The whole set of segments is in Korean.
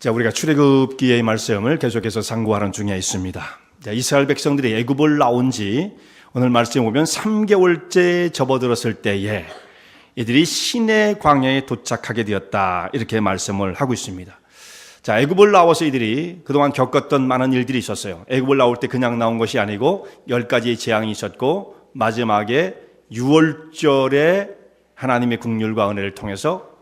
자, 우리가 출애굽기의 말씀을 계속해서 상고하는 중에 있습니다. 자, 이스라엘 백성들이 애굽을 나온 지 오늘 말씀에 보면 3개월째 접어들었을 때에 이들이 시내 광야에 도착하게 되었다, 이렇게 말씀을 하고 있습니다. 자, 애굽을 나와서 이들이 그동안 겪었던 많은 일들이 있었어요. 애굽을 나올 때 그냥 나온 것이 아니고 10가지의 재앙이 있었고, 마지막에 6월절에 하나님의 긍휼과 은혜를 통해서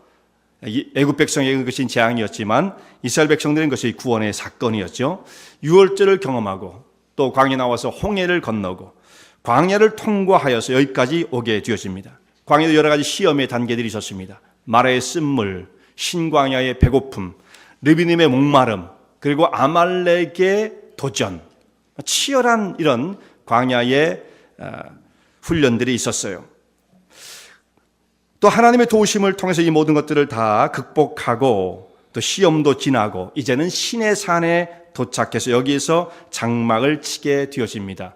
애굽 백성에게 그것이 재앙이었지만 이스라엘 백성들은 그것이 구원의 사건이었죠. 6월절을 경험하고 또 광야에 나와서 홍해를 건너고 광야를 통과하여서 여기까지 오게 되어집니다. 광야에도 여러 가지 시험의 단계들이 있었습니다. 마라의 쓴물, 신광야의 배고픔, 르비딤의 목마름, 그리고 아말렉의 도전, 치열한 이런 광야의 훈련들이 있었어요. 또 하나님의 도우심을 통해서 이 모든 것들을 다 극복하고 또 시험도 지나고 이제는 시내산에 도착해서 여기에서 장막을 치게 되어집니다.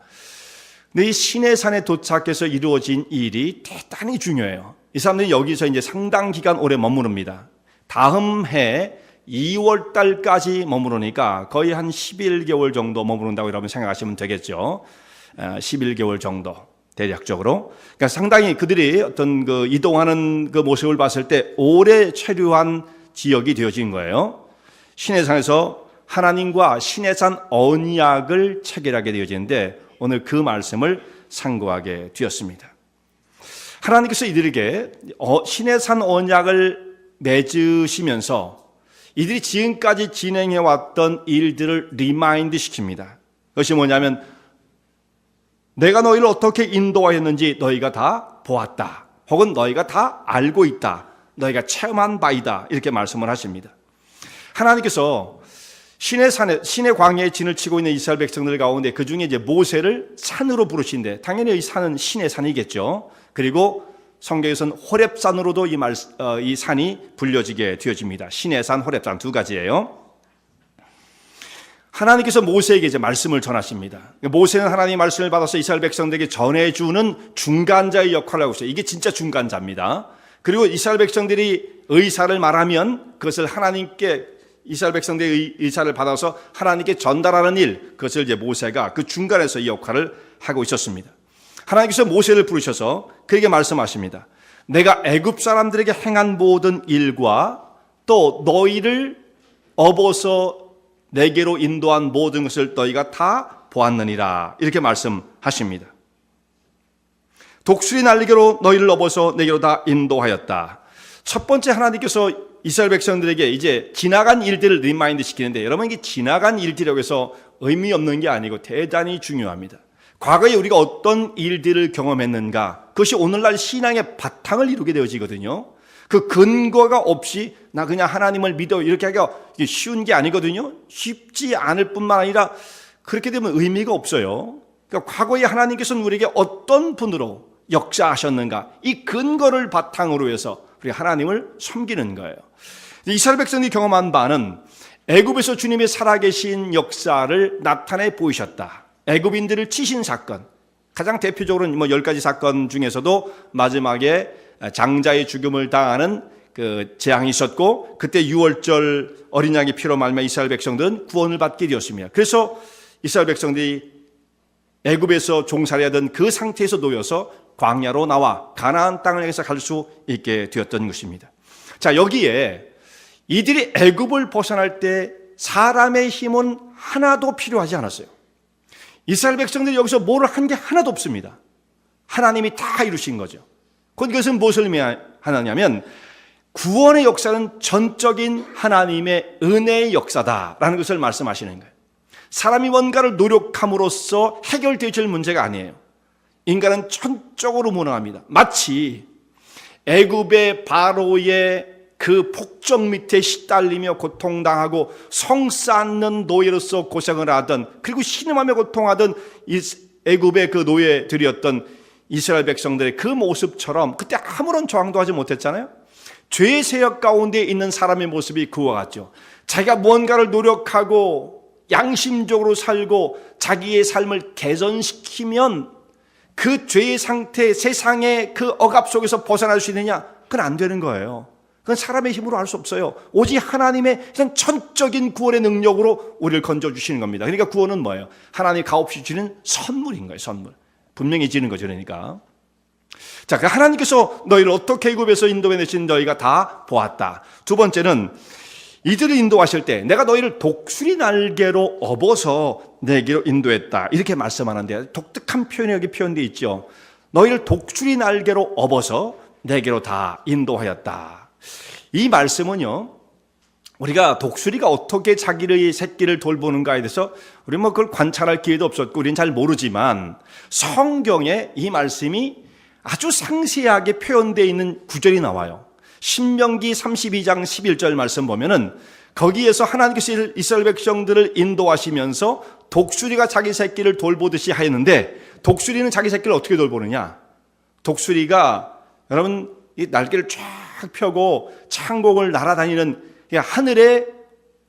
근데 이 시내산에 도착해서 이루어진 일이 대단히 중요해요. 이 사람들이 여기서 이제 상당 기간 오래 머무릅니다. 다음 해 2월 달까지 머무르니까 거의 한 11개월 정도 머무른다고 여러분 생각하시면 되겠죠. 11개월 정도. 대략적으로. 그러니까 상당히 그들이 어떤 그 이동하는 그 모습을 봤을 때 오래 체류한 지역이 되어진 거예요. 시내산에서 하나님과 시내산 언약을 체결하게 되어지는데 오늘 그 말씀을 상고하게 되었습니다. 하나님께서 이들에게 시내산 언약을 맺으시면서 이들이 지금까지 진행해왔던 일들을 리마인드 시킵니다. 그것이 뭐냐면 내가 너희를 어떻게 인도하였는지 너희가 다 보았다. 혹은 너희가 다 알고 있다. 너희가 체험한 바이다. 이렇게 말씀을 하십니다. 하나님께서 시내 광야에 진을 치고 있는 이스라엘 백성들 가운데 그 중에 이제 모세를 산으로 부르신데 당연히 이 산은 신의 산이겠죠. 그리고 성경에서는 호렙산으로도 이 산이 불려지게 되어집니다. 신의 산, 호렙산 두 가지예요. 하나님께서 모세에게 이제 말씀을 전하십니다. 모세는 하나님의 말씀을 받아서 이스라엘 백성들에게 전해주는 중간자의 역할을 하고 있어요. 이게 진짜 중간자입니다. 그리고 이스라엘 백성들이 의사를 말하면 그것을 하나님께 이스라엘 백성들의 의사를 받아서 하나님께 전달하는 일, 그것을 이제 모세가 그 중간에서 이 역할을 하고 있었습니다. 하나님께서 모세를 부르셔서 그에게 말씀하십니다. 내가 애굽 사람들에게 행한 모든 일과 또 너희를 업어서 내게로 인도한 모든 것을 너희가 다 보았느니라, 이렇게 말씀하십니다. 독수리 날개로 너희를 업어서 내게로 다 인도하였다. 첫 번째 하나님께서 이스라엘 백성들에게 이제 지나간 일들을 리마인드 시키는데, 여러분 이게 지나간 일들이라고 해서 의미 없는 게 아니고 대단히 중요합니다. 과거에 우리가 어떤 일들을 경험했는가, 그것이 오늘날 신앙의 바탕을 이루게 되어지거든요. 그 근거가 없이 나 그냥 하나님을 믿어 이렇게 하기가 쉬운 게 아니거든요. 쉽지 않을 뿐만 아니라 그렇게 되면 의미가 없어요. 그러니까 과거에 하나님께서는 우리에게 어떤 분으로 역사하셨는가, 이 근거를 바탕으로 해서 우리 하나님을 섬기는 거예요. 이스라엘 백성이 경험한 바는 애굽에서 주님의 살아계신 역사를 나타내 보이셨다. 애굽인들을 치신 사건, 가장 대표적으로는 10가지 사건 중에서도 마지막에 장자의 죽음을 당하는 그 재앙이 있었고, 그때 6월절 어린 양의 피로 말미암아 이스라엘 백성들은 구원을 받게 되었습니다. 그래서 이스라엘 백성들이 애굽에서 종살이하던 그 상태에서 놓여서 광야로 나와 가나안 땅을 향해서 갈 수 있게 되었던 것입니다. 자, 여기에 이들이 애굽을 벗어날 때 사람의 힘은 하나도 필요하지 않았어요. 이스라엘 백성들이 여기서 뭘 한 게 하나도 없습니다. 하나님이 다 이루신 거죠. 그것은 무엇을 의미하냐면 구원의 역사는 전적인 하나님의 은혜의 역사다라는 것을 말씀하시는 거예요. 사람이 뭔가를 노력함으로써 해결되질 문제가 아니에요. 인간은 천적으로 무능합니다. 마치 애굽의 바로의 그 폭정 밑에 시달리며 고통당하고 성 쌓는 노예로서 고생을 하던, 그리고 신음하며 고통하던 애굽의 그 노예들이었던 이스라엘 백성들의 그 모습처럼 그때 아무런 저항도 하지 못했잖아요. 죄의 세력 가운데 있는 사람의 모습이 그와 같죠. 자기가 무언가를 노력하고 양심적으로 살고 자기의 삶을 개선시키면 그 죄의 상태, 세상의 그 억압 속에서 벗어날 수 있느냐? 그건 안 되는 거예요. 그건 사람의 힘으로 할 수 없어요. 오직 하나님의 그냥 전적인 구원의 능력으로 우리를 건져주시는 겁니다. 그러니까 구원은 뭐예요? 하나님이 값없이 주는 선물인 거예요. 선물. 분명히 지는 거죠. 그러니까. 자, 하나님께서 너희를 어떻게 애굽에서 인도해내신 너희가 다 보았다. 두 번째는 이들을 인도하실 때 내가 너희를 독수리 날개로 업어서 내게로 인도했다. 이렇게 말씀하는데 독특한 표현이 여기 표현되어 있죠. 너희를 독수리 날개로 업어서 내게로 다 인도하였다. 이 말씀은요, 우리가 독수리가 어떻게 자기의 새끼를 돌보는가에 대해서 우리 그걸 관찰할 기회도 없었고 우리는 잘 모르지만 성경에 이 말씀이 아주 상세하게 표현되어 있는 구절이 나와요. 신명기 32장 11절 말씀 보면은 거기에서 하나님께서 이스라엘 백성들을 인도하시면서 독수리가 자기 새끼를 돌보듯이 하였는데 독수리는 자기 새끼를 어떻게 돌보느냐? 독수리가 여러분 이 날개를 쫙 펴고 창공을 날아다니는 하늘의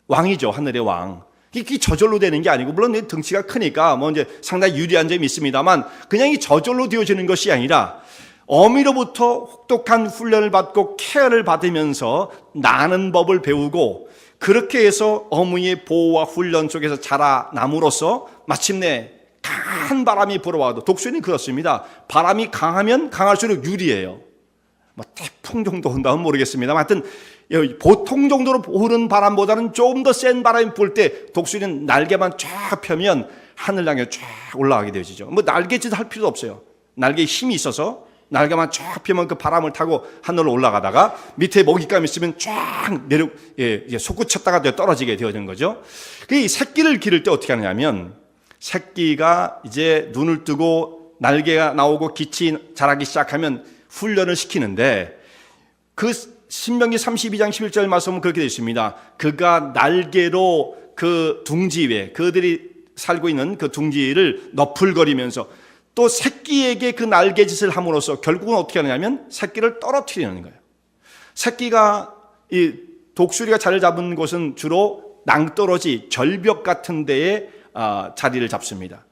왕이죠. 하늘의 왕. 이게 저절로 되는 게 아니고 물론 등치가 크니까 뭐 이제 상당히 유리한 점이 있습니다만 그냥 이 저절로 되어지는 것이 아니라 어미로부터 혹독한 훈련을 받고 케어를 받으면서 나는 법을 배우고 그렇게 해서 어머니의 보호와 훈련 속에서 자라남으로써 마침내 강한 바람이 불어와도 독수리는 그렇습니다. 바람이 강하면 강할수록 유리해요. 뭐 태풍 정도 온다면 모르겠습니다만 하여튼 보통 정도로 부는 바람보다는 조금 더 센 바람이 불 때 독수리는 날개만 쫙 펴면 하늘 향해 쫙 올라가게 되어지죠. 뭐 날개짓 할 필요도 없어요. 날개에 힘이 있어서 날개만 쫙 펴면 그 바람을 타고 하늘로 올라가다가 밑에 먹잇감이 있으면 쫙 내려 솟구쳤다가 떨어지게 되어지는 거죠. 이 새끼를 기를 때 어떻게 하느냐면 새끼가 이제 눈을 뜨고 날개가 나오고 깃이 자라기 시작하면 훈련을 시키는데 그 신명기 32장 11절 말씀은 그렇게 되어 있습니다. 그가 날개로 그 둥지 위에 그들이 살고 있는 그 둥지를 너풀거리면서 또 새끼에게 그 날개짓을 함으로써 결국은 어떻게 하느냐면 새끼를 떨어뜨리는 거예요. 새끼가 이 독수리가 자리를 잡은 곳은 주로 낭떠러지, 절벽 같은 데에 자리를 잡습니다.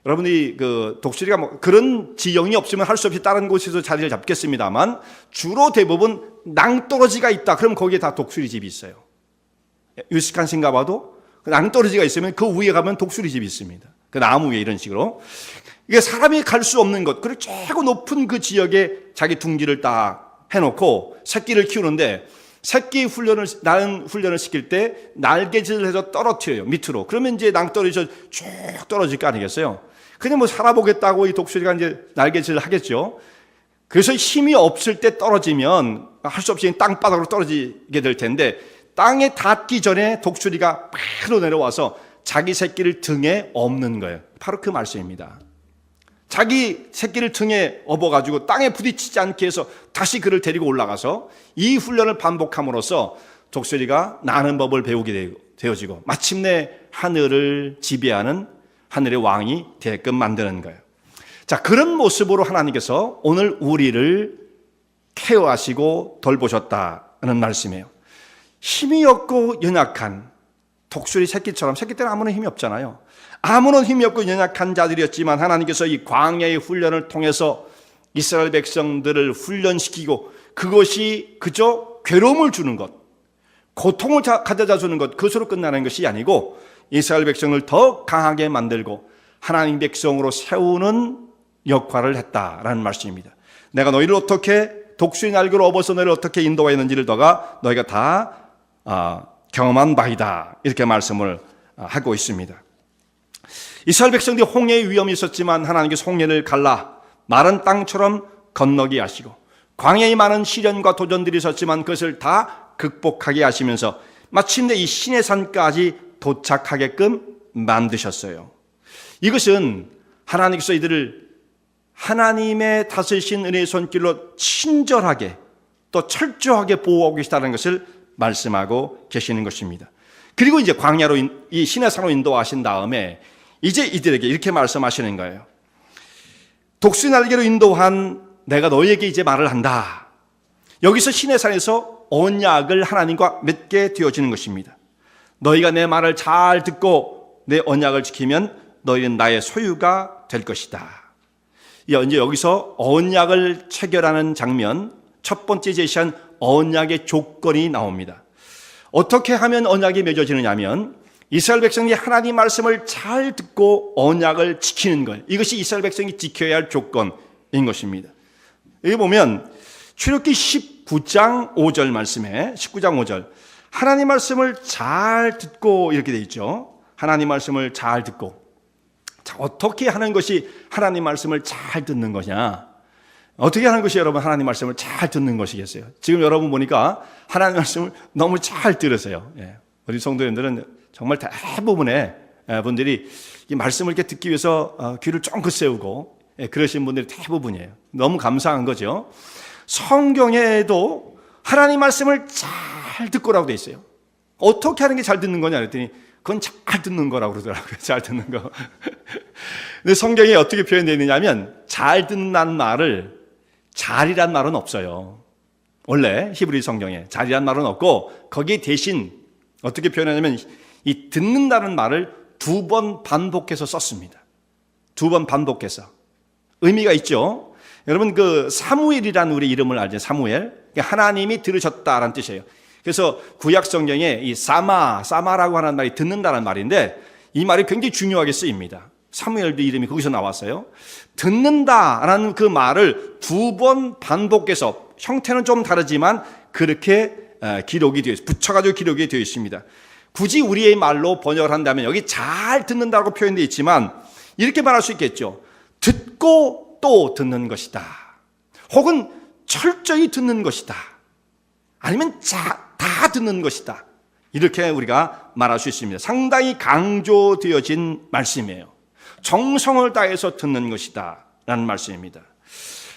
여러분이 그 독수리가 뭐 그런 지형이 없으면 할 수 없이 다른 곳에서 자리를 잡겠습니다만 주로 대부분 낭떠러지가 있다. 그럼 거기에 다 독수리 집이 있어요. 위스콘신 가봐도 낭떠러지가 있으면 그 위에 가면 독수리 집이 있습니다. 그 나무 위에 이런 식으로. 이게 사람이 갈 수 없는 것, 그리고 최고 높은 그 지역에 자기 둥지를 딱 해놓고 새끼를 키우는데 새끼 훈련을, 나는 훈련을 시킬 때 날개질을 해서 떨어뜨려요. 밑으로. 그러면 이제 낭떠러지에서 쭉 떨어질 거 아니겠어요? 그냥 뭐 살아보겠다고 이 독수리가 이제 날개질을 하겠죠. 그래서 힘이 없을 때 떨어지면 할 수 없이 땅바닥으로 떨어지게 될 텐데 땅에 닿기 전에 독수리가 바로 내려와서 자기 새끼를 등에 업는 거예요. 바로 그 말씀입니다. 자기 새끼를 등에 업어가지고 땅에 부딪히지 않게 해서 다시 그를 데리고 올라가서 이 훈련을 반복함으로써 독수리가 나는 법을 배우게 되어지고 마침내 하늘을 지배하는 하늘의 왕이 되게끔 만드는 거예요. 자, 그런 모습으로 하나님께서 오늘 우리를 케어하시고 돌보셨다는 말씀이에요. 힘이 없고 연약한 독수리 새끼처럼, 새끼 때는 아무런 힘이 없잖아요. 아무런 힘이 없고 연약한 자들이었지만 하나님께서 이 광야의 훈련을 통해서 이스라엘 백성들을 훈련시키고 그것이 그저 괴로움을 주는 것, 고통을 가져다 주는 것, 그것으로 끝나는 것이 아니고 이스라엘 백성을 더 강하게 만들고 하나님 백성으로 세우는 역할을 했다라는 말씀입니다. 내가 너희를 어떻게 독수리 날개로 업어서 너희를 어떻게 인도하였는지를 너희가 다 경험한 바이다. 이렇게 말씀을 하고 있습니다. 이스라엘 백성들이 홍해의 위험이 있었지만 하나님께서 홍해를 갈라 마른 땅처럼 건너게 하시고 광야에 많은 시련과 도전들이 있었지만 그것을 다 극복하게 하시면서 마침내 이 시내산까지 도착하게끔 만드셨어요. 이것은 하나님께서 이들을 하나님의 다스리신 은혜의 손길로 친절하게 또 철저하게 보호하고 계시다는 것을 말씀하고 계시는 것입니다. 그리고 이제 광야로 이 시내산으로 인도하신 다음에 이제 이들에게 이렇게 말씀하시는 거예요. 독수리 날개로 인도한 내가 너희에게 이제 말을 한다. 여기서 시내산에서 언약을 하나님과 맺게 되어지는 것입니다. 너희가 내 말을 잘 듣고 내 언약을 지키면 너희는 나의 소유가 될 것이다. 이제 여기서 언약을 체결하는 장면, 첫 번째 제시한 언약의 조건이 나옵니다. 어떻게 하면 언약이 맺어지느냐면 이스라엘 백성이 하나님 말씀을 잘 듣고 언약을 지키는 거예요. 이것이 이스라엘 백성이 지켜야 할 조건인 것입니다. 여기 보면 출애굽기 19장 5절 말씀에 19장 5절 하나님 말씀을 잘 듣고 이렇게 돼 있죠. 하나님 말씀을 잘 듣고. 자, 어떻게 하는 것이 하나님 말씀을 잘 듣는 거냐? 어떻게 하는 것이 여러분 하나님 말씀을 잘 듣는 것이겠어요? 지금 여러분 보니까 하나님 말씀을 너무 잘 들으세요. 예. 우리 성도님들은 정말 대부분의 분들이 이 말씀을 이렇게 듣기 위해서 귀를 쫑긋 세우고 그러신 분들이 대부분이에요. 너무 감사한 거죠. 성경에도 하나님 말씀을 잘 듣고라고 돼 있어요. 어떻게 하는 게 잘 듣는 거냐 그랬더니 그건 잘 듣는 거라고 그러더라고요. 잘 듣는 거. 근데 성경에 어떻게 표현되어 있느냐면 잘 듣는다는 말을 잘이란 말은 없어요. 원래 히브리 성경에 잘이란 말은 없고 거기에 대신 어떻게 표현하냐면 이 듣는다는 말을 2번 반복해서 썼습니다. 2번 반복해서. 의미가 있죠. 여러분 그 사무엘이라는 우리 이름을 알죠. 사무엘. 하나님이 들으셨다라는 뜻이에요. 그래서 구약 성경에 이 사마라고 하는 말이 듣는다는 말인데 이 말이 굉장히 중요하게 쓰입니다. 사무엘도 이름이 거기서 나왔어요. 듣는다라는 그 말을 2번 반복해서 형태는 좀 다르지만 그렇게 기록이 되어 있어요. 붙여가지고 기록이 되어 있습니다. 굳이 우리의 말로 번역을 한다면 여기 잘 듣는다고 표현되어 있지만 이렇게 말할 수 있겠죠. 듣고 또 듣는 것이다. 혹은 철저히 듣는 것이다. 아니면 다 듣는 것이다. 이렇게 우리가 말할 수 있습니다. 상당히 강조되어진 말씀이에요. 정성을 다해서 듣는 것이다 라는 말씀입니다.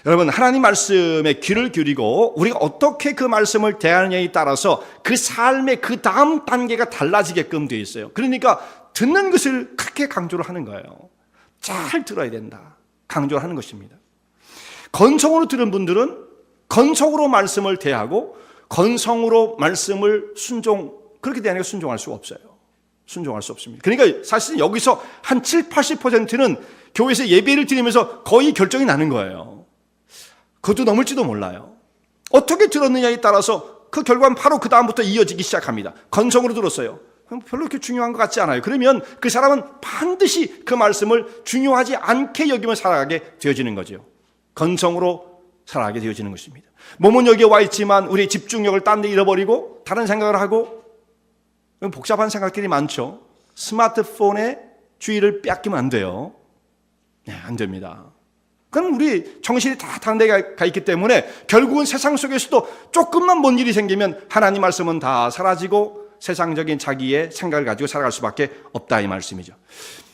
여러분 하나님 말씀에 귀를 기울이고 우리가 어떻게 그 말씀을 대하느냐에 따라서 그 삶의 그 다음 단계가 달라지게끔 되어 있어요. 그러니까 듣는 것을 그렇게 강조를 하는 거예요. 잘 들어야 된다. 강조를 하는 것입니다. 건성으로 들은 분들은 건성으로 말씀을 대하고 건성으로 말씀을 그렇게 대하니까 순종할 수가 없어요. 순종할 수 없습니다. 그러니까 사실 여기서 한 7, 80%는 교회에서 예배를 드리면서 거의 결정이 나는 거예요. 그것도 넘을지도 몰라요. 어떻게 들었느냐에 따라서 그 결과는 바로 그 다음부터 이어지기 시작합니다. 건성으로 들었어요. 별로 그렇게 중요한 것 같지 않아요. 그러면 그 사람은 반드시 그 말씀을 중요하지 않게 여기며 살아가게 되어지는 거죠. 건성으로 살아가게 되어지는 것입니다. 몸은 여기에 와 있지만 우리의 집중력을 딴 데 잃어버리고 다른 생각을 하고 복잡한 생각들이 많죠. 스마트폰에 주의를 뺏기면 안 돼요. 네, 안 됩니다. 그럼 우리 정신이 다 다른 데 가 있기 때문에 결국은 세상 속에서도 조금만 뭔 일이 생기면 하나님 말씀은 다 사라지고 세상적인 자기의 생각을 가지고 살아갈 수밖에 없다 이 말씀이죠.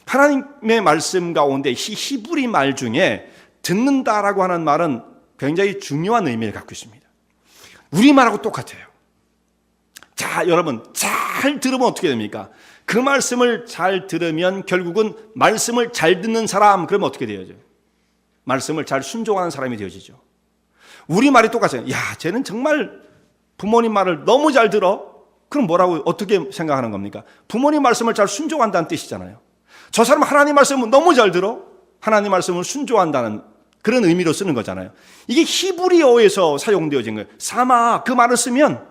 하나님의 말씀 가운데 히브리 말 중에 듣는다라고 하는 말은 굉장히 중요한 의미를 갖고 있습니다. 우리말하고 똑같아요. 자, 여러분 잘 들으면 어떻게 됩니까? 그 말씀을 잘 들으면 결국은 말씀을 잘 듣는 사람 그러면 어떻게 되어져? 말씀을 잘 순종하는 사람이 되어지죠. 우리말이 똑같아요. 야, 쟤는 정말 부모님 말을 너무 잘 들어. 그럼 뭐라고 어떻게 생각하는 겁니까? 부모님 말씀을 잘 순종한다는 뜻이잖아요. 저 사람 하나님 말씀을 너무 잘 들어. 하나님 말씀을 순종한다는 그런 의미로 쓰는 거잖아요. 이게 히브리어에서 사용되어진 거예요. 사마 그 말을 쓰면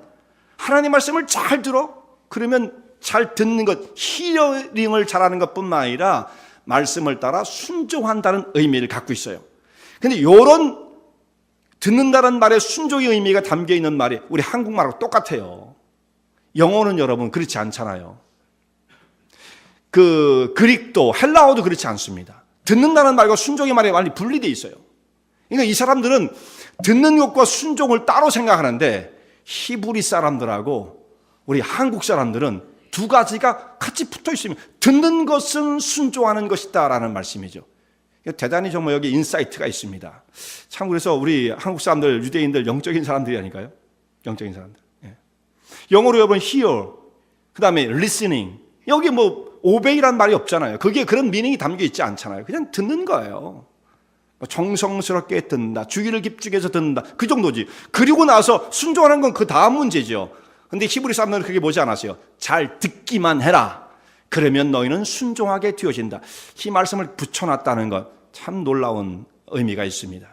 하나님 말씀을 잘 들어. 그러면 잘 듣는 것, 히어링을 잘하는 것뿐만 아니라 말씀을 따라 순종한다는 의미를 갖고 있어요. 근데 이런 듣는다는 말에 순종의 의미가 담겨 있는 말이 우리 한국말하고 똑같아요. 영어는 여러분 그렇지 않잖아요. 그 그릭도 헬라어도 그렇지 않습니다. 듣는다는 말과 순종의 말이 많이 분리되어 있어요. 그러니까 이 사람들은 듣는 것과 순종을 따로 생각하는데 히브리 사람들하고 우리 한국 사람들은 두 가지가 같이 붙어 있으면 듣는 것은 순종하는 것이다라는 말씀이죠. 대단히 정말 여기 인사이트가 있습니다. 참 그래서 우리 한국 사람들, 유대인들 영적인 사람들이 아닐까요? 영적인 사람들. 영어로 여러분 hear, 그 다음에 listening. 여기 뭐 obey란 말이 없잖아요. 그게 그런 미닝이 담겨 있지 않잖아요. 그냥 듣는 거예요. 정성스럽게 듣는다. 주기를 깊숙해서 듣는다. 그 정도지. 그리고 나서 순종하는 건 그 다음 문제죠. 근데 히브리 사람들은 그렇게 보지 않았어요. 잘 듣기만 해라. 그러면 너희는 순종하게 되어진다. 이 말씀을 붙여놨다는 것 참 놀라운 의미가 있습니다.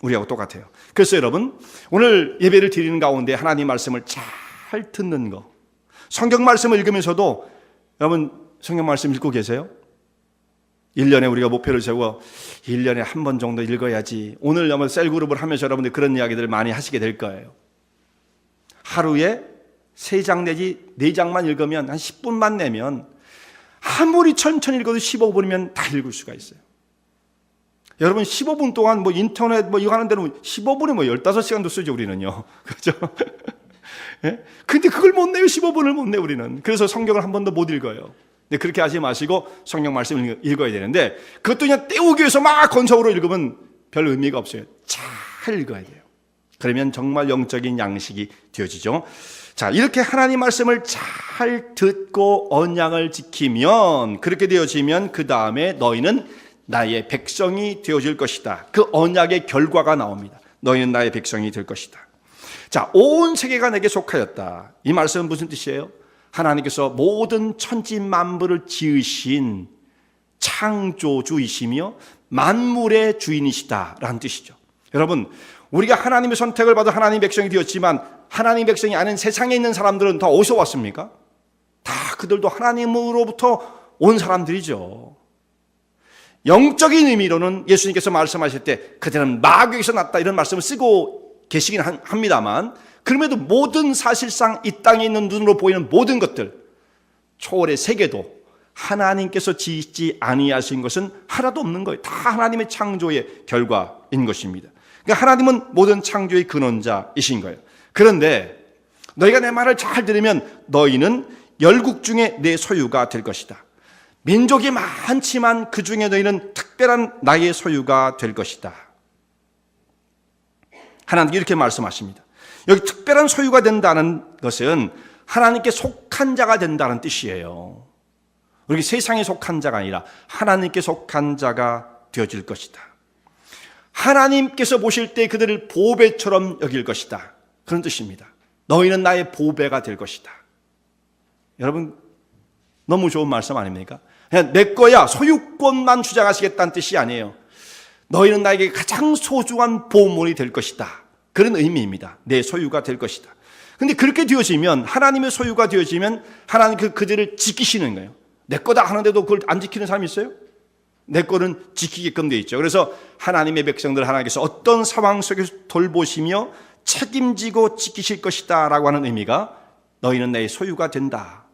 우리하고 똑같아요. 그래서 여러분, 오늘 예배를 드리는 가운데 하나님 말씀을 잘 듣는 거, 성경 말씀을 읽으면서도 여러분 성경 말씀 읽고 계세요? 1년에 우리가 목표를 세워 1년에 한 번 정도 읽어야지. 오늘 여러분 셀그룹을 하면서 여러분들 그런 이야기들을 많이 하시게 될 거예요. 하루에 3장 내지 4장만 읽으면 한 10분만 내면 아무리 천천히 읽어도 15분이면 다 읽을 수가 있어요. 여러분 15분 동안 뭐 인터넷 뭐 이거 하는 데는 15분에 뭐 15시간도 쓰죠 우리는요. 그렇죠? 예? 근데 그걸 못 내요. 15분을 못 내요 우리는. 그래서 성경을 한 번도 못 읽어요. 근데 그렇게 하지 마시고 성경 말씀을 읽어야 되는데 그것도 그냥 때우기 위해서 막 건성으로 읽으면 별 의미가 없어요. 잘 읽어야 돼요. 그러면 정말 영적인 양식이 되어지죠. 자, 이렇게 하나님 말씀을 잘 듣고 언약을 지키면, 그렇게 되어지면 그 다음에 너희는 나의 백성이 되어질 것이다. 그 언약의 결과가 나옵니다. 너희는 나의 백성이 될 것이다. 자, 온 세계가 내게 속하였다. 이 말씀은 무슨 뜻이에요? 하나님께서 모든 천지 만물을 지으신 창조주이시며 만물의 주인이시다라는 뜻이죠. 여러분, 우리가 하나님의 선택을 받아 하나님의 백성이 되었지만 하나님의 백성이 아닌 세상에 있는 사람들은 다 어디서 왔습니까? 다 그들도 하나님으로부터 온 사람들이죠. 영적인 의미로는 예수님께서 말씀하실 때 그들은 마귀에서 났다 이런 말씀을 쓰고 계시긴 합니다만, 그럼에도 모든 사실상 이 땅에 있는 눈으로 보이는 모든 것들, 초월의 세계도 하나님께서 지지 아니하신 것은 하나도 없는 거예요. 다 하나님의 창조의 결과인 것입니다. 그러니까 하나님은 모든 창조의 근원자이신 거예요. 그런데 너희가 내 말을 잘 들으면 너희는 열국 중에 내 소유가 될 것이다. 민족이 많지만 그 중에 너희는 특별한 나의 소유가 될 것이다. 하나님께 이렇게 말씀하십니다. 여기 특별한 소유가 된다는 것은 하나님께 속한 자가 된다는 뜻이에요. 우리 세상에 속한 자가 아니라 하나님께 속한 자가 되어질 것이다. 하나님께서 보실 때 그들을 보배처럼 여길 것이다. 그런 뜻입니다. 너희는 나의 보배가 될 것이다. 여러분, 너무 좋은 말씀 아닙니까? 그냥 내 거야, 소유권만 주장하시겠다는 뜻이 아니에요. 너희는 나에게 가장 소중한 보물이 될 것이다. 그런 의미입니다. 내 소유가 될 것이다. 근데 그렇게 되어지면, 하나님의 소유가 되어지면 하나님 그들을 지키시는 거예요. 내 거다 하는데도 그걸 안 지키는 사람이 있어요? 내 거는 지키게끔 되어 있죠. 그래서 하나님의 백성들 하나님께서 어떤 상황 속에서 돌보시며 책임지고 지키실 것이다 라고 하는 의미가 너희는 내 소유가 된다,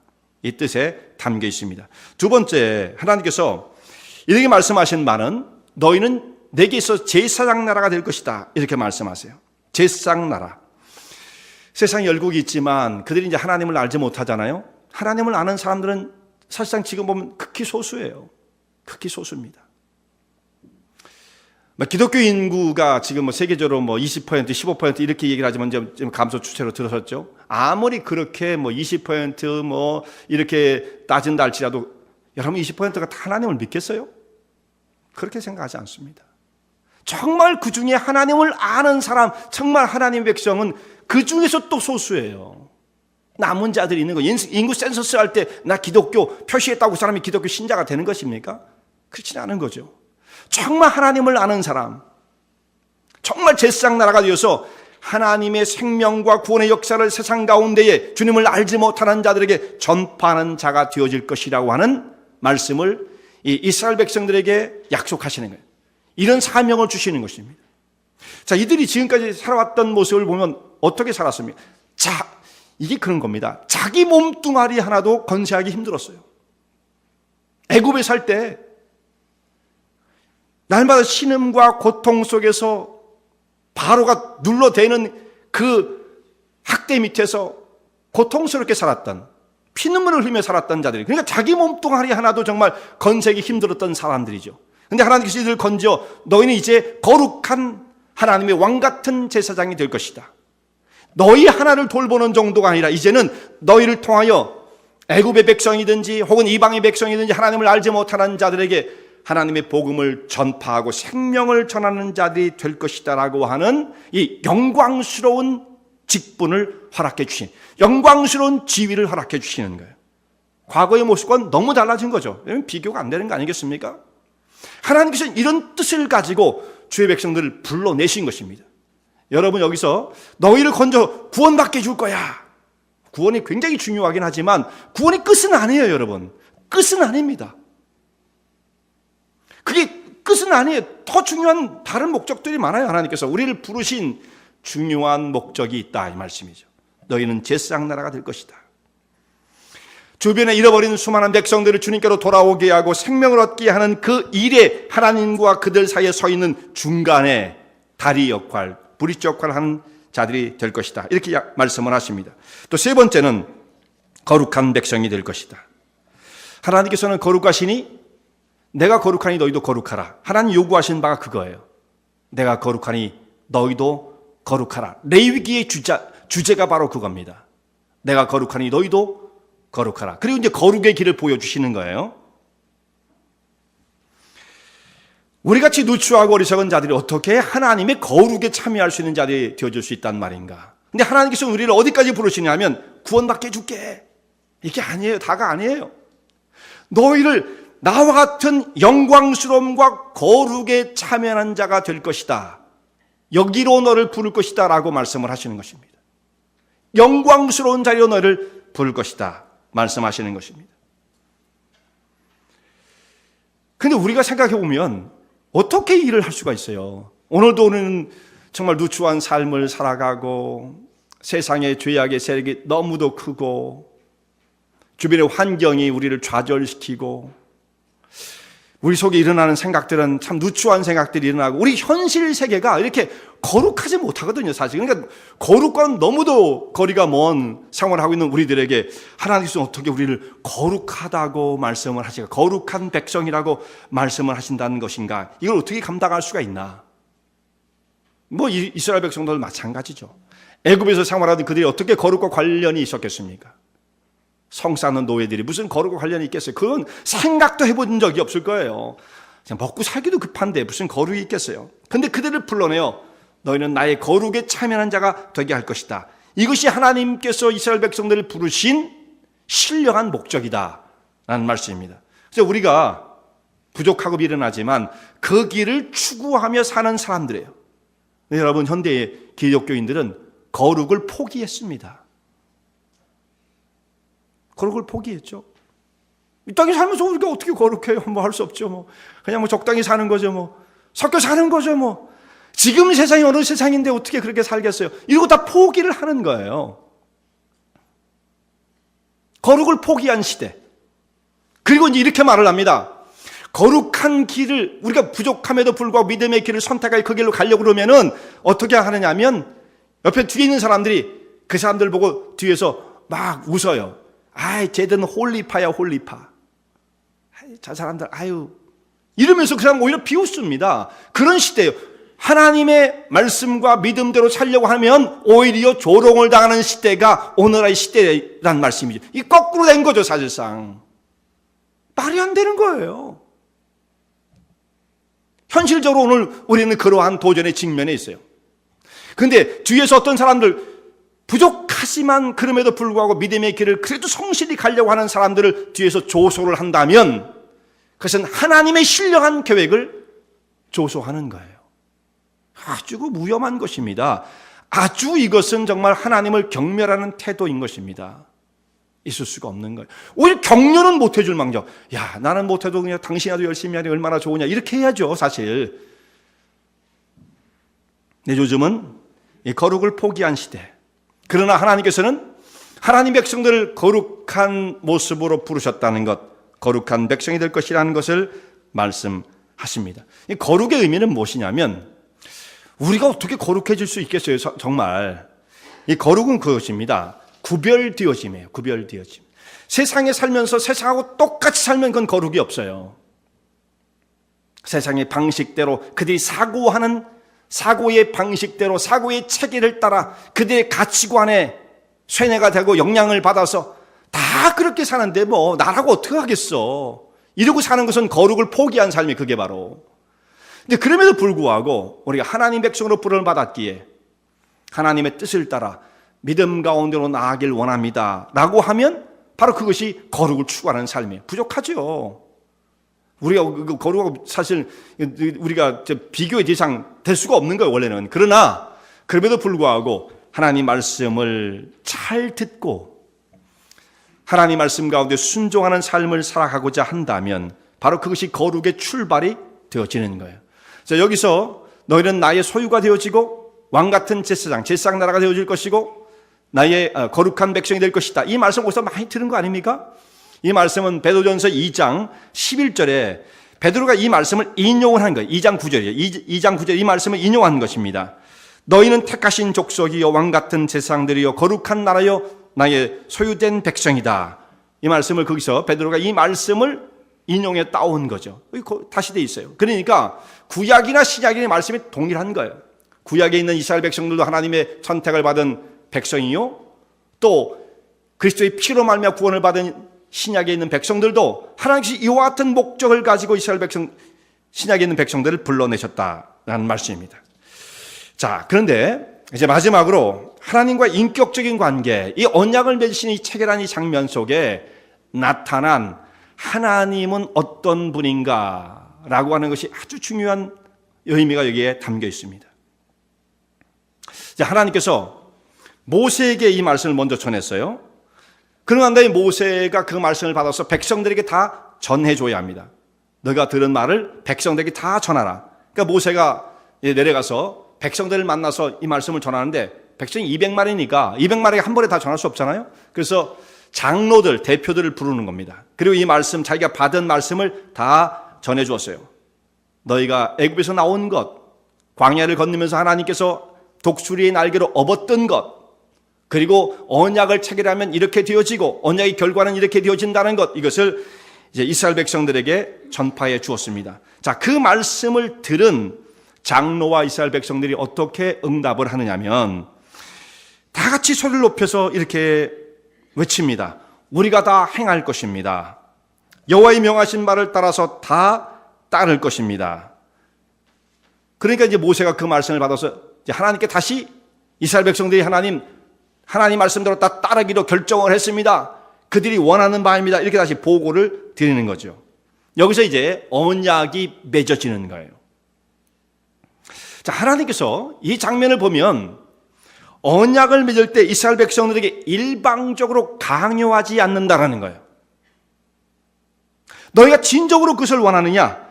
이 뜻에 담겨 있습니다. 두 번째, 하나님께서 이렇게 말씀하신 말은 너희는 내게 있어 제사장 나라가 될 것이다, 이렇게 말씀하세요. 제사장 나라. 세상에 열국이 있지만 그들이 이제 하나님을 알지 못하잖아요. 하나님을 아는 사람들은 사실상 지금 보면 극히 소수예요. 극히 소수입니다. 기독교 인구가 지금 세계적으로 20%, 15% 이렇게 얘기를 하지만 지금 감소 추세로 들어섰죠. 아무리 그렇게 20% 이렇게 따진다 할지라도 여러분 20%가 다 하나님을 믿겠어요? 그렇게 생각하지 않습니다. 정말 그 중에 하나님을 아는 사람, 정말 하나님의 백성은 그 중에서 또 소수예요. 남은 자들이 있는 거. 인구 센서스 할 때 나 기독교 표시했다고 그 사람이 기독교 신자가 되는 것입니까? 그렇지는 않은 거죠. 정말 하나님을 아는 사람, 정말 제사장 나라가 되어서 하나님의 생명과 구원의 역사를 세상 가운데에 주님을 알지 못하는 자들에게 전파하는 자가 되어질 것이라고 하는 말씀을 이 이스라엘 백성들에게 약속하시는 거예요. 이런 사명을 주시는 것입니다. 자, 이들이 지금까지 살아왔던 모습을 보면 어떻게 살았습니까? 자, 이게 그런 겁니다. 자기 몸뚱아리 하나도 건세하기 힘들었어요. 애굽에 살 때 날마다 신음과 고통 속에서 바로가 눌러대는 그 학대 밑에서 고통스럽게 살았던, 피눈물을 흘리며 살았던 자들이, 그러니까 자기 몸뚱아리 하나도 정말 건세하기 힘들었던 사람들이죠. 그런데 하나님께서 이들을 건져 너희는 이제 거룩한 하나님의 왕같은 제사장이 될 것이다. 너희 하나를 돌보는 정도가 아니라 이제는 너희를 통하여 애굽의 백성이든지 혹은 이방의 백성이든지 하나님을 알지 못하는 자들에게 하나님의 복음을 전파하고 생명을 전하는 자들이 될 것이다 라고 하는 이 영광스러운 직분을 허락해 주신, 영광스러운 지위를 허락해 주시는 거예요. 과거의 모습과는 너무 달라진 거죠. 비교가 안 되는 거 아니겠습니까? 하나님께서는 이런 뜻을 가지고 주의 백성들을 불러내신 것입니다. 여러분, 여기서 너희를 건져 구원받게 해줄 거야. 구원이 굉장히 중요하긴 하지만 구원이 끝은 아니에요, 여러분. 끝은 아닙니다. 그게 끝은 아니에요. 더 중요한 다른 목적들이 많아요. 하나님께서 우리를 부르신 중요한 목적이 있다, 이 말씀이죠. 너희는 제사장 나라가 될 것이다. 주변에 잃어버린 수많은 백성들을 주님께로 돌아오게 하고 생명을 얻게 하는 그 일에 하나님과 그들 사이에 서 있는 중간에 다리 역할, 브릿지 역할을 하는 자들이 될 것이다. 이렇게 말씀을 하십니다. 또 세 번째는 거룩한 백성이 될 것이다. 하나님께서는 거룩하시니 내가 거룩하니 너희도 거룩하라. 하나님 요구하신 바가 그거예요. 내가 거룩하니 너희도 거룩하라. 레위기의 주제가 바로 그겁니다. 내가 거룩하니 너희도 거룩하라. 그리고 이제 거룩의 길을 보여주시는 거예요. 우리같이 누추하고 어리석은 자들이 어떻게 하나님의 거룩에 참여할 수 있는 자들이 되어줄 수 있단 말인가. 근데 하나님께서 우리를 어디까지 부르시냐면 구원받게 해줄게. 이게 아니에요. 다가 아니에요. 너희를 나와 같은 영광스러움과 거룩에 참여하는 자가 될 것이다. 여기로 너를 부를 것이다 라고 말씀을 하시는 것입니다. 영광스러운 자리로 너를 부를 것이다 말씀하시는 것입니다. 근데 우리가 생각해 보면 어떻게 일을 할 수가 있어요? 오늘도 우리는 정말 누추한 삶을 살아가고 세상의 죄악의 세력이 너무도 크고 주변의 환경이 우리를 좌절시키고 우리 속에 일어나는 생각들은 참 누추한 생각들이 일어나고 우리 현실 세계가 이렇게 거룩하지 못하거든요, 사실. 그러니까 거룩과는 너무도 거리가 먼 생활을 하고 있는 우리들에게 하나님께서 어떻게 우리를 거룩하다고 말씀을 하시고 거룩한 백성이라고 말씀을 하신다는 것인가? 이걸 어떻게 감당할 수가 있나? 뭐 이스라엘 백성들 마찬가지죠. 애굽에서 생활하던 그들이 어떻게 거룩과 관련이 있었겠습니까? 성사는 노예들이 무슨 거룩과 관련이 있겠어요? 그건 생각도 해본 적이 없을 거예요. 그냥 먹고 살기도 급한데 무슨 거룩이 있겠어요? 근데 그들을 불러내요. 너희는 나의 거룩에 참여하는 자가 되게 할 것이다. 이것이 하나님께서 이스라엘 백성들을 부르신 신령한 목적이다 라는 말씀입니다. 그래서 우리가 부족하고 미련하지만 그 길을 추구하며 사는 사람들이에요. 여러분, 현대의 기독교인들은 거룩을 포기했습니다. 거룩을 포기했죠. 이 땅에 살면서 우리가 어떻게 거룩해요? 뭐 할 수 없죠. 뭐 그냥 뭐 적당히 사는 거죠. 뭐 섞여 사는 거죠. 뭐 지금 세상이 어느 세상인데 어떻게 그렇게 살겠어요? 이러고 다 포기를 하는 거예요. 거룩을 포기한 시대. 그리고 이제 이렇게 말을 합니다. 거룩한 길을 우리가 부족함에도 불구하고 믿음의 길을 선택하여 그 길로 가려고 그러면은 어떻게 하느냐면 옆에 뒤에 있는 사람들이 그 사람들 보고 뒤에서 막 웃어요. 아이, 쟤들은 홀리파야, 홀리파. 아이, 저 사람들, 아유. 이러면서 그 사람 오히려 비웃습니다. 그런 시대예요. 하나님의 말씀과 믿음대로 살려고 하면 오히려 조롱을 당하는 시대가 오늘의 시대란 말씀이죠. 이 거꾸로 된 거죠, 사실상. 말이 안 되는 거예요. 현실적으로 오늘 우리는 그러한 도전의 직면에 있어요. 근데 뒤에서 어떤 사람들, 부족하지만 그럼에도 불구하고 믿음의 길을 그래도 성실히 가려고 하는 사람들을 뒤에서 조소를 한다면 그것은 하나님의 신령한 계획을 조소하는 거예요. 아주 무엄한 것입니다. 아주 이것은 정말 하나님을 경멸하는 태도인 것입니다. 있을 수가 없는 거예요. 오히려 격려는 못 해줄 망정. 야, 나는 못해도 그냥 당신이라도 열심히 하니 얼마나 좋으냐. 이렇게 해야죠, 사실. 근데 요즘은 이 거룩을 포기한 시대. 그러나 하나님께서는 하나님 백성들을 거룩한 모습으로 부르셨다는 것, 거룩한 백성이 될 것이라는 것을 말씀하십니다. 이 거룩의 의미는 무엇이냐면 우리가 어떻게 거룩해질 수 있겠어요? 정말 이 거룩은 그것입니다. 구별되어짐이에요. 구별되어짐. 세상에 살면서 세상하고 똑같이 살면 그건 거룩이 없어요. 세상의 방식대로 그들이 사고하는 사고의 방식대로 사고의 체계를 따라 그들의 가치관에 쇠뇌가 되고 영향을 받아서 다 그렇게 사는데 뭐 나라고 어떻게 하겠어. 이러고 사는 것은 거룩을 포기한 삶이 그게 바로. 근데 그럼에도 불구하고 우리가 하나님 백성으로 부름을 받았기에 하나님의 뜻을 따라 믿음 가운데로 나아가길 원합니다 라고 하면 바로 그것이 거룩을 추구하는 삶이에요. 부족하죠. 우리가 거룩하고 사실 우리가 비교의 대상 될 수가 없는 거예요, 원래는. 그러나 그럼에도 불구하고 하나님 말씀을 잘 듣고 하나님 말씀 가운데 순종하는 삶을 살아가고자 한다면 바로 그것이 거룩의 출발이 되어지는 거예요. 자, 여기서 너희는 나의 소유가 되어지고 왕같은 제사장 나라가 되어질 것이고 나의 거룩한 백성이 될 것이다. 이 말씀 어디서 많이 들은 거 아닙니까? 이 말씀은 베드로전서 2장 11절에 베드로가 이 말씀을 인용을 한 거예요. 2장 9절이에요. 2장 9절 이 말씀을 인용한 것입니다. 너희는 택하신 족속이요 왕같은 제사장들이요 거룩한 나라요 나의 소유된 백성이다. 이 말씀을 거기서 베드로가 이 말씀을 인용해 따온 거죠. 다시 돼 있어요. 그러니까 구약이나 신약의 말씀이 동일한 거예요. 구약에 있는 이스라엘 백성들도 하나님의 선택을 받은 백성이요 또 그리스도의 피로 말미암아 구원을 받은 신약에 있는 백성들도 하나님께서 이와 같은 목적을 가지고 이스라엘 백성 신약에 있는 백성들을 불러내셨다라는 말씀입니다. 자, 그런데 이제 마지막으로 하나님과 인격적인 관계, 이 언약을 맺으신 이 체결한 이 장면 속에 나타난 하나님은 어떤 분인가라고 하는 것이 아주 중요한 의미가 여기에 담겨 있습니다. 하나님께서 모세에게 이 말씀을 먼저 전했어요. 그러한 다음에 모세가 그 말씀을 받아서 백성들에게 다 전해줘야 합니다. 너가 들은 말을 백성들에게 다 전하라. 그러니까 모세가 내려가서 백성들을 만나서 이 말씀을 전하는데 백성이 200마리니까 200마리가 한 번에 다 전할 수 없잖아요. 그래서 장로들, 대표들을 부르는 겁니다. 그리고 이 말씀, 자기가 받은 말씀을 다 전해주었어요. 너희가 애굽에서 나온 것, 광야를 건너면서 하나님께서 독수리의 날개로 업었던 것, 그리고 언약을 체결하면 이렇게 되어지고 언약의 결과는 이렇게 되어진다는 것, 이것을 이제 이스라엘 백성들에게 전파해 주었습니다. 자, 그 말씀을 들은 장로와 이스라엘 백성들이 어떻게 응답을 하느냐면 다 같이 소리를 높여서 이렇게 외칩니다. 우리가 다 행할 것입니다. 여호와의 명하신 말을 따라서 다 따를 것입니다. 그러니까 이제 모세가 그 말씀을 받아서 이제 하나님께 다시 이스라엘 백성들이 하나님 말씀대로 다 따르기로 결정을 했습니다. 그들이 원하는 바입니다. 이렇게 다시 보고를 드리는 거죠. 여기서 이제 언약이 맺어지는 거예요. 자, 하나님께서 이 장면을 보면 언약을 맺을 때 이스라엘 백성들에게 일방적으로 강요하지 않는다라는 거예요. 너희가 진정으로 그것을 원하느냐?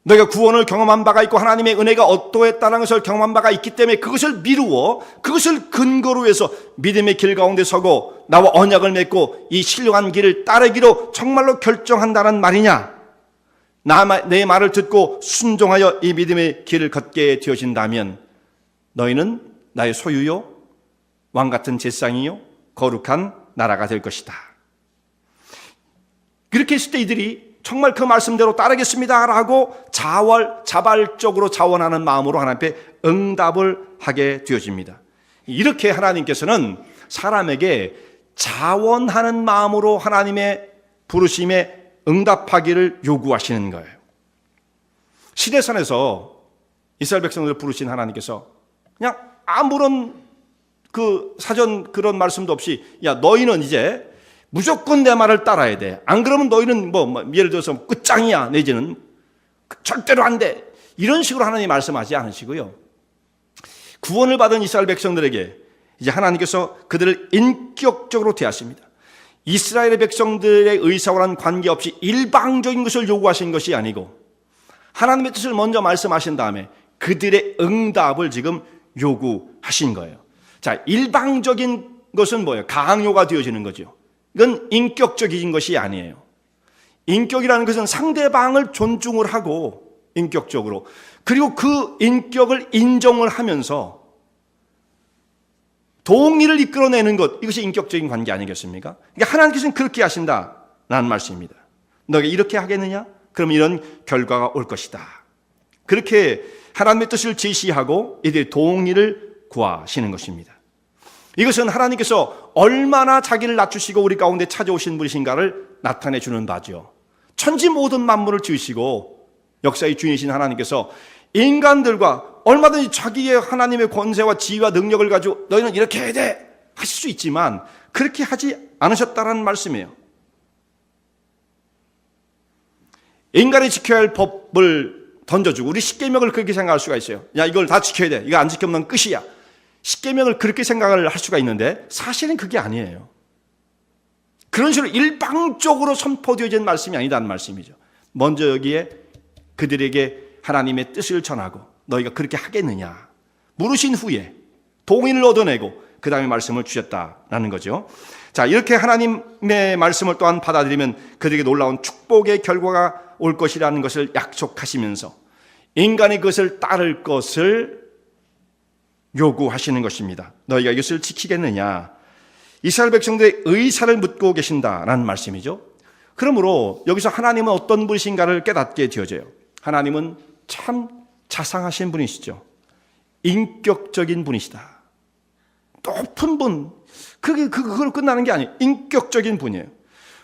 너희가 구원을 경험한 바가 있고 하나님의 은혜가 어떠했다는 것을 경험한 바가 있기 때문에 그것을 미루어 그것을 근거로 해서 믿음의 길 가운데 서고 나와 언약을 맺고 이 신령한 길을 따르기로 정말로 결정한다는 말이냐? 내 말을 듣고 순종하여 이 믿음의 길을 걷게 되어진다면 너희는 나의 소유요 왕같은 제사장이요 거룩한 나라가 될 것이다. 그렇게 했을 때 이들이 정말 그 말씀대로 따르겠습니다라고 자발적으로 자원하는 마음으로 하나님 앞에 응답을 하게 되어집니다. 이렇게 하나님께서는 사람에게 자원하는 마음으로 하나님의 부르심에 응답하기를 요구하시는 거예요. 시내산에서 이스라엘 백성들을 부르신 하나님께서 그냥 아무런 그 사전 그런 말씀도 없이 야 너희는 이제 무조건 내 말을 따라야 돼. 안 그러면 너희는 예를 들어서 끝장이야 내지는 절대로 안 돼. 이런 식으로 하나님이 말씀하지 않으시고요. 구원을 받은 이스라엘 백성들에게 이제 하나님께서 그들을 인격적으로 대하십니다. 이스라엘의 백성들의 의사와는 관계없이 일방적인 것을 요구하신 것이 아니고 하나님의 뜻을 먼저 말씀하신 다음에 그들의 응답을 지금 요구하신 거예요. 자, 일방적인 것은 뭐예요? 강요가 되어지는 거죠. 이건 인격적인 것이 아니에요. 인격이라는 것은 상대방을 존중을 하고 인격적으로 그리고 그 인격을 인정을 하면서 동의를 이끌어내는 것, 이것이 인격적인 관계 아니겠습니까? 그러니까 하나님께서는 그렇게 하신다라는 말씀입니다. 너가 이렇게 하겠느냐? 그럼 이런 결과가 올 것이다. 그렇게 하나님의 뜻을 제시하고 이들의 동의를 구하시는 것입니다. 이것은 하나님께서 얼마나 자기를 낮추시고 우리 가운데 찾아오신 분이신가를 나타내 주는 바죠. 천지 모든 만물을 지으시고 역사의 주인이신 하나님께서 인간들과 얼마든지 자기의 하나님의 권세와 지위와 능력을 가지고 너희는 이렇게 해야 돼 하실 수 있지만 그렇게 하지 않으셨다는 말씀이에요. 인간이 지켜야 할 법을 던져주고 우리 십계명을 그렇게 생각할 수가 있어요. 야, 이걸 다 지켜야 돼. 이거 안 지키면 넌 끝이야. 십계명을 그렇게 생각을 할 수가 있는데 사실은 그게 아니에요. 그런 식으로 일방적으로 선포되어진 말씀이 아니다는 말씀이죠. 먼저 여기에 그들에게 하나님의 뜻을 전하고 너희가 그렇게 하겠느냐 물으신 후에 동의를 얻어내고 그 다음에 말씀을 주셨다라는 거죠. 자, 이렇게 하나님의 말씀을 또한 받아들이면 그들에게 놀라운 축복의 결과가 올 것이라는 것을 약속하시면서 인간이 그것을 따를 것을 요구하시는 것입니다. 너희가 이것을 지키겠느냐? 이스라엘 백성들의 의사를 묻고 계신다라는 말씀이죠. 그러므로 여기서 하나님은 어떤 분이신가를 깨닫게 되어져요. 하나님은 참 자상하신 분이시죠. 인격적인 분이시다. 높은 분. 그걸 끝나는 게 아니에요. 인격적인 분이에요.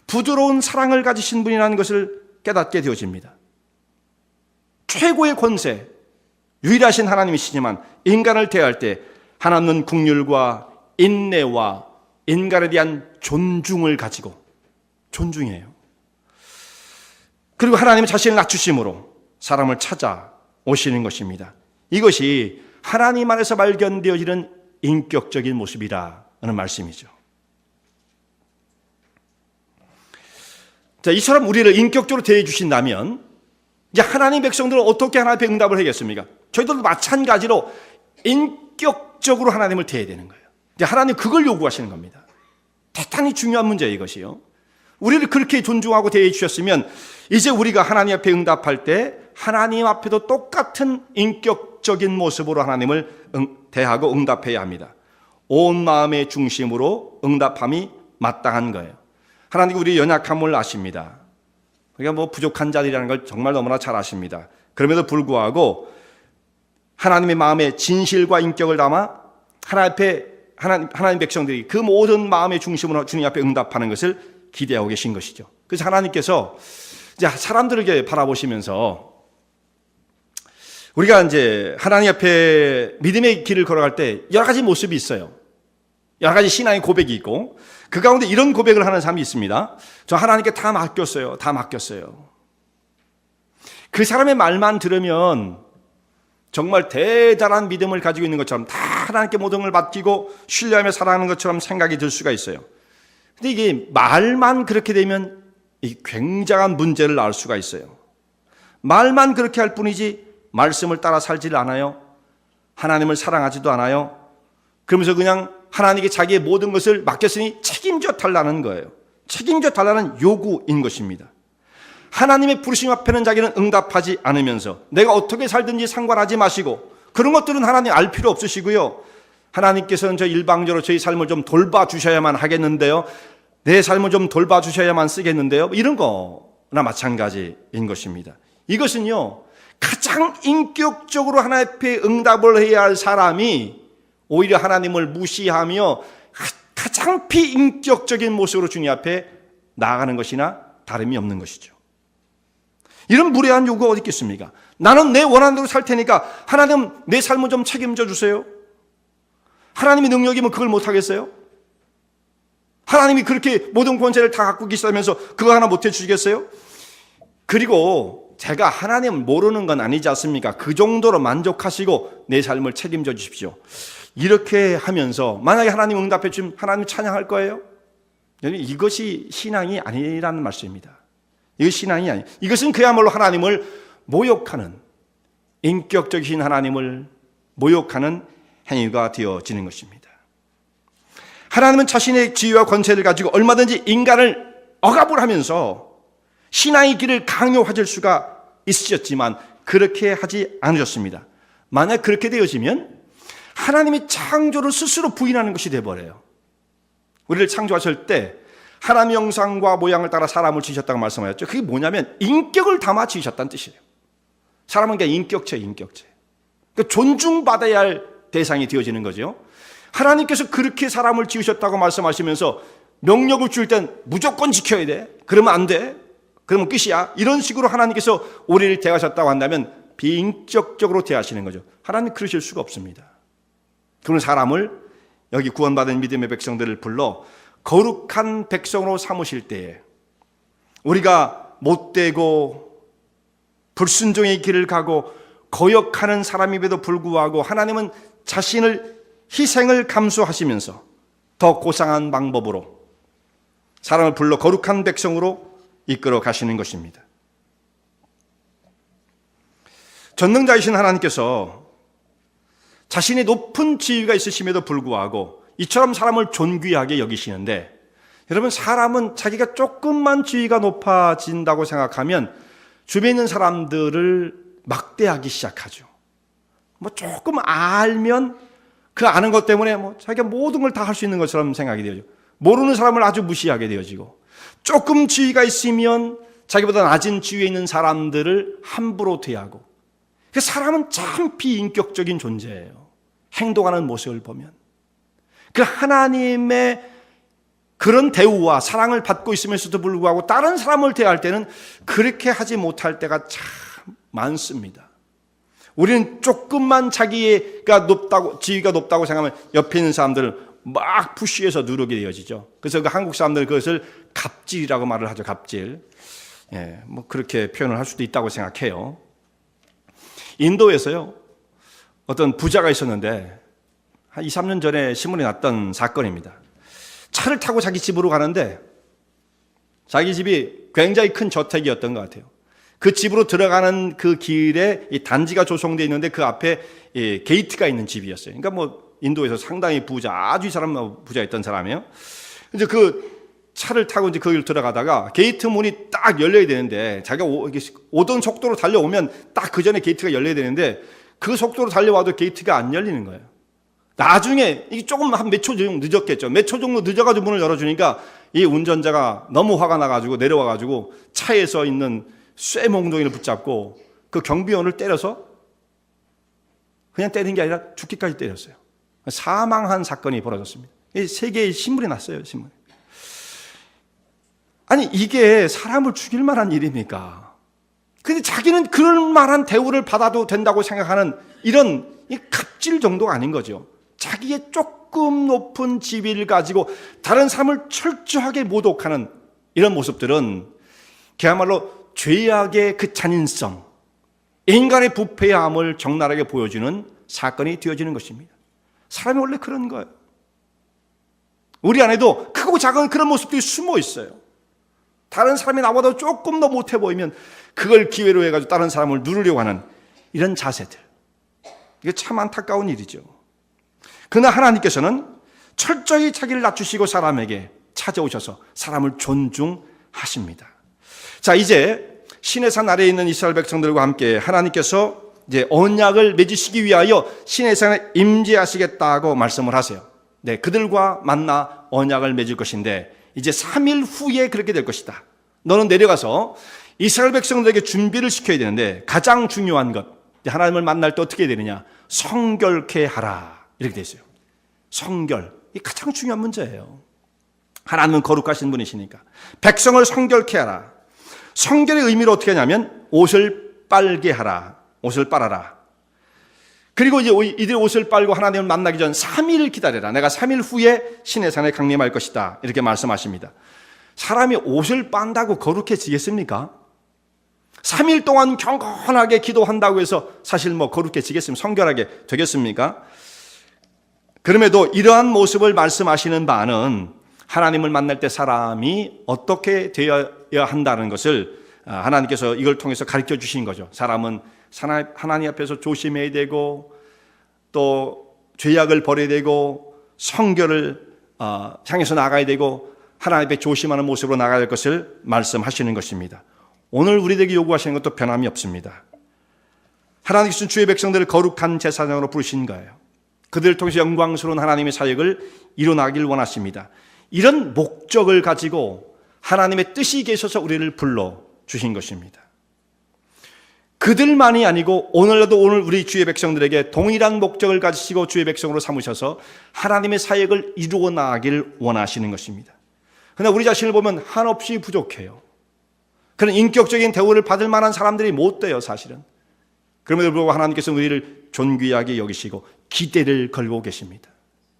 부드러운 사랑을 가지신 분이라는 것을 깨닫게 되어집니다. 최고의 권세, 유일하신 하나님이시지만 인간을 대할 때 하나님은 긍휼과 인내와 인간에 대한 존중을 가지고 존중해요. 그리고 하나님은 자신을 낮추심으로 사람을 찾아오시는 것입니다. 이것이 하나님 안에서 발견되어지는 인격적인 모습이라는 말씀이죠. 자, 이처럼 우리를 인격적으로 대해 주신다면 이제 하나님 백성들은 어떻게 하나님께 응답을 하겠습니까? 저희들도 마찬가지로 인격적으로 하나님을 대해야 되는 거예요. 이제 하나님 그걸 요구하시는 겁니다. 대단히 중요한 문제예요, 이것이요. 우리를 그렇게 존중하고 대해 주셨으면 이제 우리가 하나님 앞에 응답할 때 하나님 앞에도 똑같은 인격적인 모습으로 하나님을 대하고 응답해야 합니다. 온 마음의 중심으로 응답함이 마땅한 거예요. 하나님 우리 연약함을 아십니다. 그러니까 뭐 부족한 자들이라는 걸 정말 너무나 잘 아십니다. 그럼에도 불구하고 하나님의 마음에 진실과 인격을 담아 하나님 백성들이 그 모든 마음의 중심으로 주님 앞에 응답하는 것을 기대하고 계신 것이죠. 그래서 하나님께서 이제 사람들에게 바라보시면서 우리가 이제 하나님 앞에 믿음의 길을 걸어갈 때 여러 가지 모습이 있어요. 여러 가지 신앙의 고백이 있고 그 가운데 이런 고백을 하는 사람이 있습니다. 저 하나님께 다 맡겼어요. 다 맡겼어요. 그 사람의 말만 들으면 정말 대단한 믿음을 가지고 있는 것처럼 다 하나님께 모든 걸 맡기고 신뢰하며 살아가는 것처럼 생각이 들 수가 있어요. 근데 이게 말만 그렇게 되면 굉장한 문제를 낳을 수가 있어요. 말만 그렇게 할 뿐이지 말씀을 따라 살지를 않아요. 하나님을 사랑하지도 않아요. 그러면서 그냥 하나님께 자기의 모든 것을 맡겼으니 책임져 달라는 거예요. 책임져 달라는 요구인 것입니다. 하나님의 부르심 앞에는 자기는 응답하지 않으면서 내가 어떻게 살든지 상관하지 마시고 그런 것들은 하나님 알 필요 없으시고요. 하나님께서는 저 일방적으로 저희 삶을 좀 돌봐주셔야만 하겠는데요. 내 삶을 좀 돌봐주셔야만 쓰겠는데요. 이런 거나 마찬가지인 것입니다. 이것은요. 가장 인격적으로 하나님 앞에 응답을 해야 할 사람이 오히려 하나님을 무시하며 가장 비인격적인 모습으로 주님 앞에 나아가는 것이나 다름이 없는 것이죠. 이런 무례한 요구가 어디 있겠습니까? 나는 내 원하는 대로 살 테니까 하나님 내 삶을 좀 책임져 주세요. 하나님의 능력이면 그걸 못하겠어요? 하나님이 그렇게 모든 권세를 다 갖고 계시다면서 그거 하나 못해 주시겠어요? 그리고 제가 하나님을 모르는 건 아니지 않습니까? 그 정도로 만족하시고 내 삶을 책임져 주십시오. 이렇게 하면서 만약에 하나님 응답해 주시면 하나님 찬양할 거예요? 이것이 신앙이 아니라는 말씀입니다. 이것이 신앙이 아니에요. 이것은 그야말로 하나님을 모욕하는, 인격적이신 하나님을 모욕하는 행위가 되어지는 것입니다. 하나님은 자신의 지위와 권세를 가지고 얼마든지 인간을 억압을 하면서 신앙의 길을 강요하실 수가 있으셨지만 그렇게 하지 않으셨습니다. 만약 그렇게 되어지면 하나님이 창조를 스스로 부인하는 것이 되어버려요. 우리를 창조하실 때 하나님의 형상과 모양을 따라 사람을 지으셨다고 말씀하셨죠. 그게 뭐냐면 인격을 담아 지으셨다는 뜻이에요. 사람은 그냥 인격체예요. 인격체. 그러니까 존중받아야 할 대상이 되어지는 거죠. 하나님께서 그렇게 사람을 지으셨다고 말씀하시면서 명령을 줄 땐 무조건 지켜야 돼. 그러면 안 돼. 그러면 끝이야. 이런 식으로 하나님께서 우리를 대하셨다고 한다면 비인격적으로 대하시는 거죠. 하나님 그러실 수가 없습니다. 그런 사람을 여기 구원받은 믿음의 백성들을 불러 거룩한 백성으로 삼으실 때에 우리가 못되고 불순종의 길을 가고 거역하는 사람임에도 불구하고 하나님은 자신을 희생을 감수하시면서 더 고상한 방법으로 사람을 불러 거룩한 백성으로 이끌어 가시는 것입니다. 전능자이신 하나님께서 자신의 높은 지위가 있으심에도 불구하고 이처럼 사람을 존귀하게 여기시는데, 여러분, 사람은 자기가 조금만 지위가 높아진다고 생각하면 주변에 있는 사람들을 막대하기 시작하죠. 뭐 조금 알면 그 아는 것 때문에 뭐 자기가 모든 걸 다 할 수 있는 것처럼 생각이 되어지고, 모르는 사람을 아주 무시하게 되어지고, 조금 지위가 있으면 자기보다 낮은 지위에 있는 사람들을 함부로 대하고. 사람은 참 비인격적인 존재예요. 행동하는 모습을 보면 그 하나님의 그런 대우와 사랑을 받고 있으면서도 불구하고 다른 사람을 대할 때는 그렇게 하지 못할 때가 참 많습니다. 우리는 조금만 자기가 높다고, 지위가 높다고 생각하면 옆에 있는 사람들을 막 푸시해서 누르게 되어지죠. 그래서 그 한국 사람들은 그것을 갑질이라고 말을 하죠. 갑질. 예, 뭐 그렇게 표현을 할 수도 있다고 생각해요. 인도에서요, 어떤 부자가 있었는데 한 2, 3년 전에 신문에 났던 사건입니다. 차를 타고 자기 집으로 가는데 자기 집이 굉장히 큰 저택이었던 것 같아요. 그 집으로 들어가는 그 길에 이 단지가 조성되어 있는데 그 앞에 이 게이트가 있는 집이었어요. 그러니까 뭐 인도에서 상당히 부자, 아주 이 사람 부자였던 사람이에요. 이제 그 차를 타고 이제 거기를 들어가다가 게이트 문이 딱 열려야 되는데, 자기가 오던 속도로 달려오면 딱 그 전에 게이트가 열려야 되는데 그 속도로 달려와도 게이트가 안 열리는 거예요. 나중에 이게 조금 한 몇 초 정도 늦었겠죠. 몇 초 정도 늦어가지고 문을 열어주니까 이 운전자가 너무 화가 나가지고 내려와가지고 차에서 있는 쇠몽둥이를 붙잡고 그 경비원을 때려서, 그냥 때린 게 아니라 죽기까지 때렸어요. 사망한 사건이 벌어졌습니다. 세계의 신문이 났어요, 신문에. 아니, 이게 사람을 죽일 만한 일입니까? 근데 자기는 그럴 만한 대우를 받아도 된다고 생각하는 이런 갑질 정도가 아닌 거죠. 자기의 조금 높은 지위를 가지고 다른 사람을 철저하게 모독하는 이런 모습들은 그야말로 죄악의 그 잔인성, 인간의 부패함을 적나라하게 보여주는 사건이 되어지는 것입니다. 사람이 원래 그런 거예요. 우리 안에도 크고 작은 그런 모습들이 숨어 있어요. 다른 사람이 나보다 조금 더 못해 보이면 그걸 기회로 해가지고 다른 사람을 누르려고 하는 이런 자세들. 이게 참 안타까운 일이죠. 그러나 하나님께서는 철저히 자기를 낮추시고 사람에게 찾아오셔서 사람을 존중하십니다. 자, 이제 신의 산 아래에 있는 이스라엘 백성들과 함께 하나님께서 이제 언약을 맺으시기 위하여 신의 산에 임재하시겠다고 말씀을 하세요. 네, 그들과 만나 언약을 맺을 것인데 이제 3일 후에 그렇게 될 것이다. 너는 내려가서 이스라엘 백성들에게 준비를 시켜야 되는데 가장 중요한 것, 하나님을 만날 때 어떻게 해야 되느냐? 성결케 하라. 이렇게 되어 있어요. 성결. 이 가장 중요한 문제예요. 하나님은 거룩하신 분이시니까. 백성을 성결케 하라. 성결의 의미를 어떻게 하냐면 옷을 빨게 하라. 옷을 빨아라. 그리고 이제 이들 옷을 빨고 하나님을 만나기 전 3일 기다려라. 내가 3일 후에 신의 산에 강림할 것이다. 이렇게 말씀하십니다. 사람이 옷을 빤다고 거룩해지겠습니까? 3일 동안 경건하게 기도한다고 해서 사실 뭐 거룩해지겠습니까? 성결하게 되겠습니까? 그럼에도 이러한 모습을 말씀하시는 바는 하나님을 만날 때 사람이 어떻게 되어야 한다는 것을 하나님께서 이걸 통해서 가르쳐 주신 거죠. 사람은 하나님 앞에서 조심해야 되고 또 죄악을 버려야 되고 성결을 향해서 나가야 되고 하나님 앞에 조심하는 모습으로 나가야 할 것을 말씀하시는 것입니다. 오늘 우리에게 요구하시는 것도 변함이 없습니다. 하나님께서는 주의 백성들을 거룩한 제사장으로 부르신 거예요. 그들을 통해서 영광스러운 하나님의 사역을 이뤄나가길 원하십니다. 이런 목적을 가지고 하나님의 뜻이 계셔서 우리를 불러주신 것입니다. 그들만이 아니고 오늘 우리 주의 백성들에게 동일한 목적을 가지시고 주의 백성으로 삼으셔서 하나님의 사역을 이루어 나가길 원하시는 것입니다. 그러나 우리 자신을 보면 한없이 부족해요. 그런 인격적인 대우를 받을 만한 사람들이 못 돼요, 사실은. 그럼에도 불구하고 하나님께서 우리를 존귀하게 여기시고 기대를 걸고 계십니다.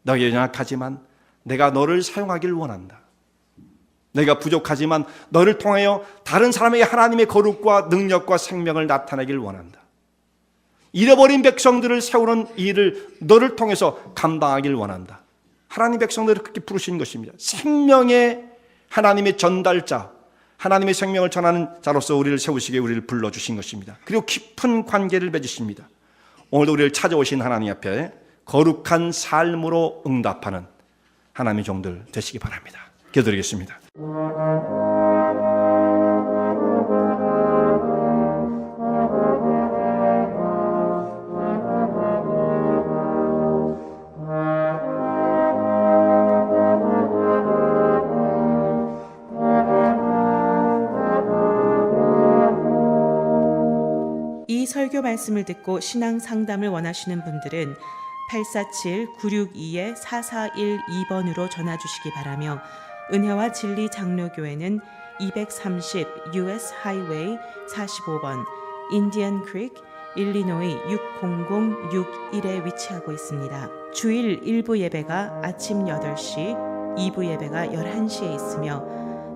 너희 연약하지만 내가 너를 사용하길 원한다. 내가 부족하지만 너를 통하여 다른 사람에게 하나님의 거룩과 능력과 생명을 나타내길 원한다. 잃어버린 백성들을 세우는 일을 너를 통해서 감당하길 원한다. 하나님 백성들을 그렇게 부르신 것입니다. 생명의 하나님의 전달자, 하나님의 생명을 전하는 자로서 우리를 세우시기에 우리를 불러주신 것입니다. 그리고 깊은 관계를 맺으십니다. 오늘도 우리를 찾아오신 하나님 앞에 거룩한 삶으로 응답하는 하나님의 종들 되시기 바랍니다. 기도드리겠습니다. 이 설교 말씀을 듣고 신앙 상담을 원하시는 분들은 847-962-4412번으로 전화 주시기 바라며 은혜와 진리 장로교회는 230 US 하이웨이 45번 인디언 크릭 일리노이 60061에 위치하고 있습니다. 주일 1부 예배가 아침 8시, 2부 예배가 11시에 있으며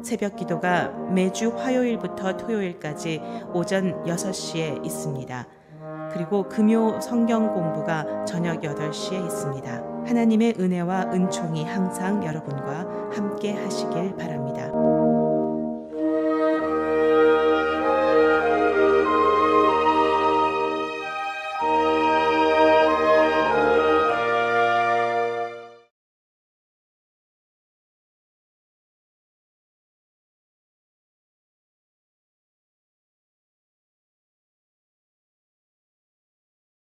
새벽 기도가 매주 화요일부터 토요일까지 오전 6시에 있습니다. 그리고 금요 성경 공부가 저녁 8시에 있습니다. 하나님의 은혜와 은총이 항상 여러분과 함께 하시길 바랍니다.